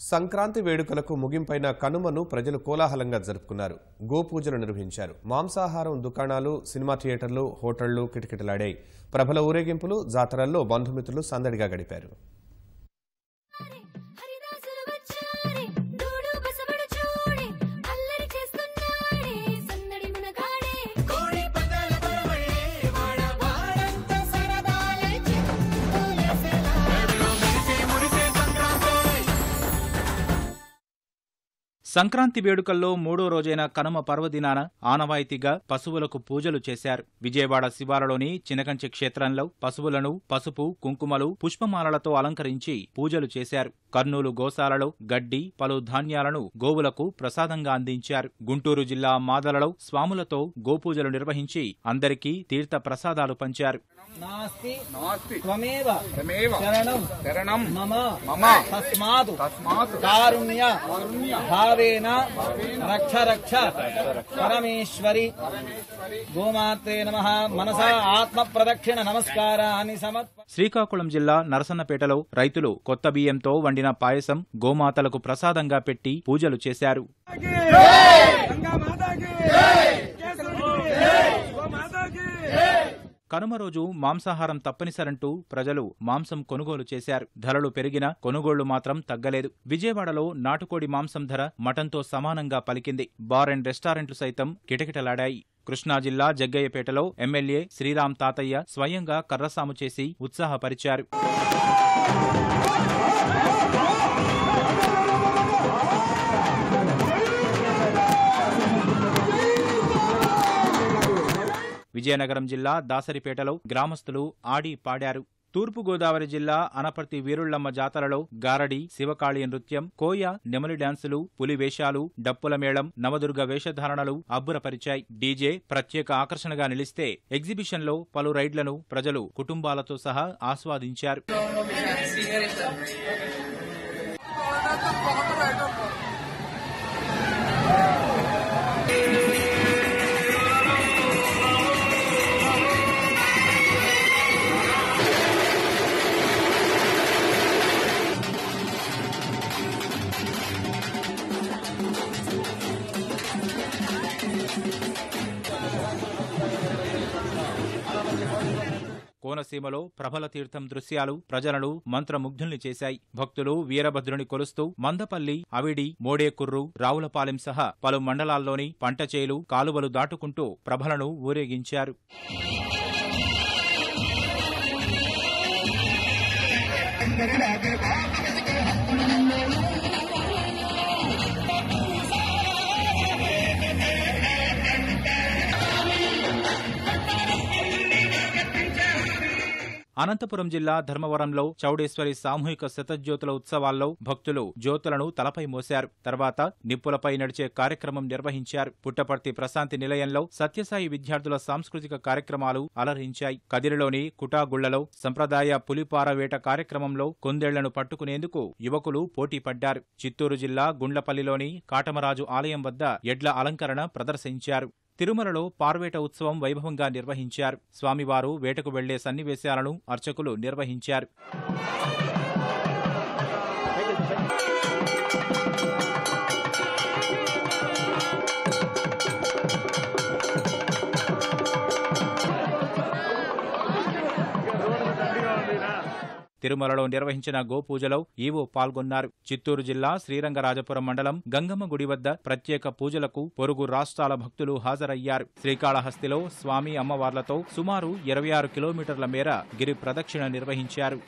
సంక్రాంతి వేడుకలకు ముగింపైన కనుమను ప్రజలు కోలాహలంగా జరుపుకున్నారు. గోపూజలు నిర్వహించారు. మాంసాహారం దుకాణాలు, సినిమా థియేటర్లు, హోటళ్లు కిటకిటలాడాయి. ప్రభల ఊరేగింపులు, జాతరల్లో బంధుమిత్రులు సందడిగా గడిపారు. సంక్రాంతి వేడుకల్లో మూడో రోజైన కనుమ పర్వదినాన ఆనవాయితీగా పశువులకు పూజలు చేశారు. విజయవాడ శివారులోని చినకంచి క్షేత్రంలో పశువులను పసుపు, కుంకుమలు, పుష్పమాలలతో అలంకరించి పూజలు చేశారు. కర్నూలు గోశాలలో గడ్డి, పలు ధాన్యాలను గోవులకు ప్రసాదంగా అందించారు. గుంటూరు జిల్లా మాదలలో స్వాములతో గోపూజలు నిర్వహించి అందరికీ తీర్థ ప్రసాదాలు పంచారు. నాస్తి త్వమేవ శరణం మమ తస్మాత్ కారుణ్య భావేన రక్ష పరమేశ్వరి గోమాత్రే నమః మనసా ఆత్మ ప్రదక్షిణ నమస్కారాన్ని సమర్ప. శ్రీకాకుళం జిల్లా నరసన్నపేటలో రైతులు కొత్త బియ్యంతో వండిన పాయసం గోమాతలకు ప్రసాదంగా పెట్టి పూజలు చేశారు. కనుమ రోజు మాంసాహారం తప్పనిసరంటూ ప్రజలు మాంసం కొనుగోలు చేశారు. ధరలు పెరిగినా కొనుగోళ్లు మాత్రం తగ్గలేదు. విజయవాడలో నాటుకోడి మాంసం ధర మటన్తో సమానంగా పలికింది. బార్ అండ్ రెస్టారెంట్లు సైతం కిటకిటలాడాయి. కృష్ణా జిల్లా జగ్గయ్యపేటలో ఎమ్మెల్యే శ్రీరామ్ తాతయ్య స్వయంగా కర్రసాము చేసి ఉత్సాహపరిచారు. విజయనగరం జిల్లా దాసరిపేటలో గ్రామస్తులు ఆడి పాడారు. తూర్పుగోదావరి జిల్లా అనపర్తి వీరుళ్లమ్మ జాతరలో గారడి, శివకాళి నృత్యం, కోయ, నెమలి డాన్సులు, పులి వేషాలు, డప్పుల మేళం, నవదుర్గ వేషధారణలు అబ్బురపరిచాయి. డీజే ప్రత్యేక ఆకర్షణగా నిలిస్తే ఎగ్జిబిషన్లో పలు రైడ్లను ప్రజలు కుటుంబాలతో సహా ఆస్వాదించారు. కోనసీమలో ప్రభల తీర్థం దృశ్యాలు ప్రజలను మంత్రముగ్ధుల్ని చేశాయి. భక్తులు వీరభద్రుని కొలుస్తూ మందపల్లి, అవిడి, మోడేకుర్రు, రావులపాలెం సహా పలు మండలాల్లోని పంటచేలు, కాలువలు దాటుకుంటూ ప్రభలను ఊరేగించారు. అనంతపురం జిల్లా ధర్మవరంలో చౌడేశ్వరి సామూహిక శతజ్యోతుల ఉత్సవాల్లో భక్తులు జ్యోతులను తలపై మోశారు. తర్వాత నిప్పులపై నడిచే కార్యక్రమం నిర్వహించారు. పుట్టపర్తి ప్రశాంతి నిలయంలో సత్యసాయి విద్యార్థుల సాంస్కృతిక కార్యక్రమాలు అలరించాయి. కదిరిలోని కుటాగుళ్లలో సంప్రదాయ పులిపార వేట కార్యక్రమంలో కుందేళ్లను పట్టుకునేందుకు యువకులు పోటీ పడ్డారు. చిత్తూరు జిల్లా గుండ్లపల్లిలోని కాటమరాజు ఆలయం వద్ద ఎడ్ల అలంకరణ ప్రదర్శించారు. తిరుమలలో పార్వేట ఉత్సవం వైభవంగా నిర్వహించారు. స్వామివారు వేటకు వెళ్లే సన్నివేశాలను అర్చకులు నిర్వహించారు. తిరుమలలో నిర్వహించిన గోపూజలో ఈవో పాల్గొన్నారు. చిత్తూరు జిల్లా శ్రీరంగరాజపురం మండలం గంగమ్మ గుడి వద్ద ప్రత్యేక పూజలకు పొరుగు రాష్ట్రాల భక్తులు హాజరయ్యారు. శ్రీకాళహస్తిలో స్వామి అమ్మవార్లతో సుమారు 26 కిలోమీటర్ల మేర గిరి ప్రదక్షిణ నిర్వహించారు.